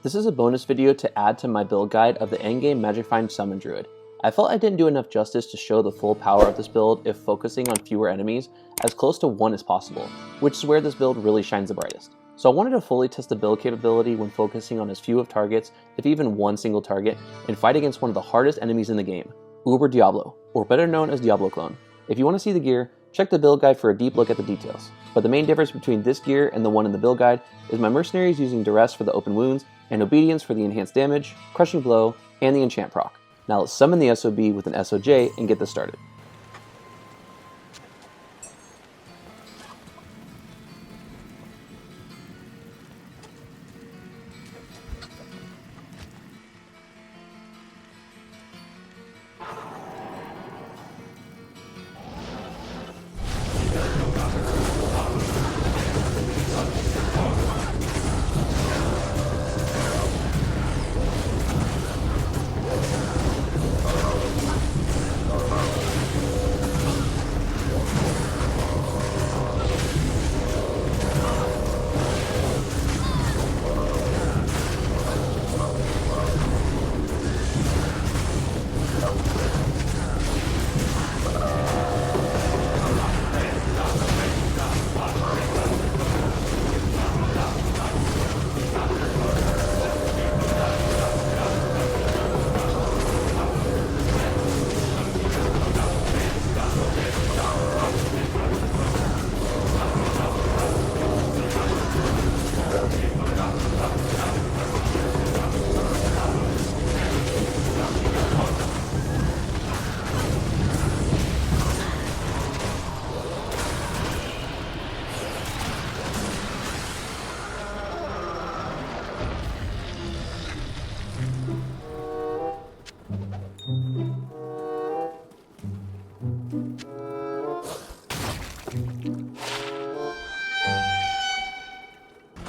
This is a bonus video to add to my build guide of the endgame Magic Find Summon Druid. I felt I didn't do enough justice to show the full power of this build if focusing on fewer enemies as close to 1 as possible, which is where this build really shines the brightest. So I wanted to fully test the build capability when focusing on as few of targets, if even one single target, and fight against one of the hardest enemies in the game, Diablo, or better known as Diablo clone. If you want to see the gear, check the build guide for a deep look at the details. But the main difference between this gear and the one in the build guide is my mercenaries using Duress for the open wounds, and Obedience for the enhanced damage, Crushing Blow, and the enchant proc. Now let's summon the SOB with an SOJ and get this started.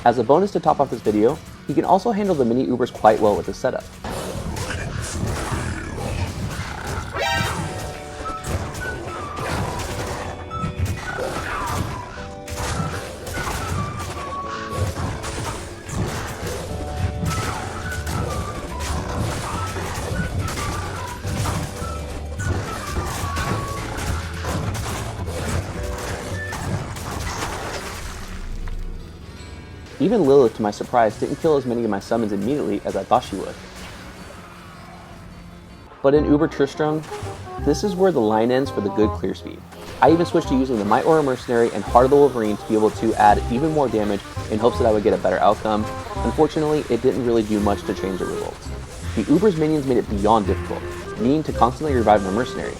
As a bonus to top off this video, he can also handle the mini Ubers quite well with his setup. Even Lilith, to my surprise, didn't kill as many of my summons immediately as I thought she would. But in Uber Tristram, this is where the line ends for the good clear speed. I even switched to using the Might Aura Mercenary and Heart of the Wolverine to be able to add even more damage in hopes that I would get a better outcome. Unfortunately, it didn't really do much to change the results. The Uber's minions made it beyond difficult, needing to constantly revive my mercenary.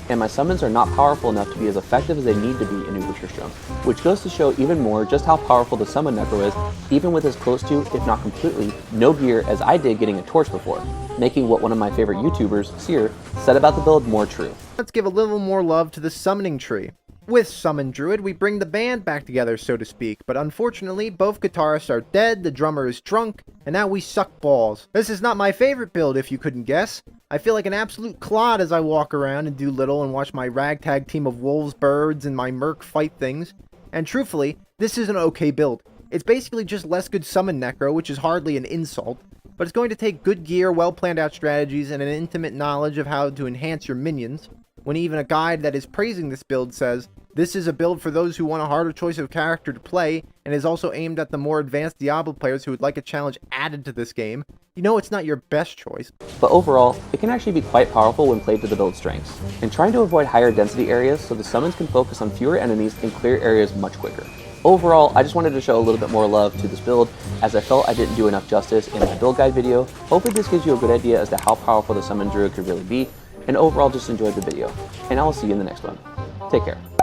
And my summons are not powerful enough to be as effective as they need to be in Uber Tristram, which goes to show even more just how powerful the summon necro is, even with as close to, if not completely, no gear as I did getting a torch before, making what one of my favorite YouTubers, Seer, said about the build more true. Let's give a little more love to the summoning tree. With Summon Druid, we bring the band back together, so to speak, but unfortunately, both guitarists are dead, the drummer is drunk, and now we suck balls. This is not my favorite build, if you couldn't guess. I feel like an absolute clod as I walk around and do little and watch my ragtag team of wolves, birds, and my merc fight things. And truthfully, this is an okay build. It's basically just less good summon necro, which is hardly an insult, but it's going to take good gear, well planned out strategies, and an intimate knowledge of how to enhance your minions, when even a guide that is praising this build says, this is a build for those who want a harder choice of character to play, and is also aimed at the more advanced Diablo players who would like a challenge added to this game. You know it's not your best choice. But overall, it can actually be quite powerful when played to the build's strengths, and trying to avoid higher density areas so the summons can focus on fewer enemies and clear areas much quicker. Overall, I just wanted to show a little bit more love to this build, as I felt I didn't do enough justice in my build guide video. Hopefully this gives you a good idea as to how powerful the Summon Druid could really be, and overall just enjoyed the video. And I will see you in the next one. Take care.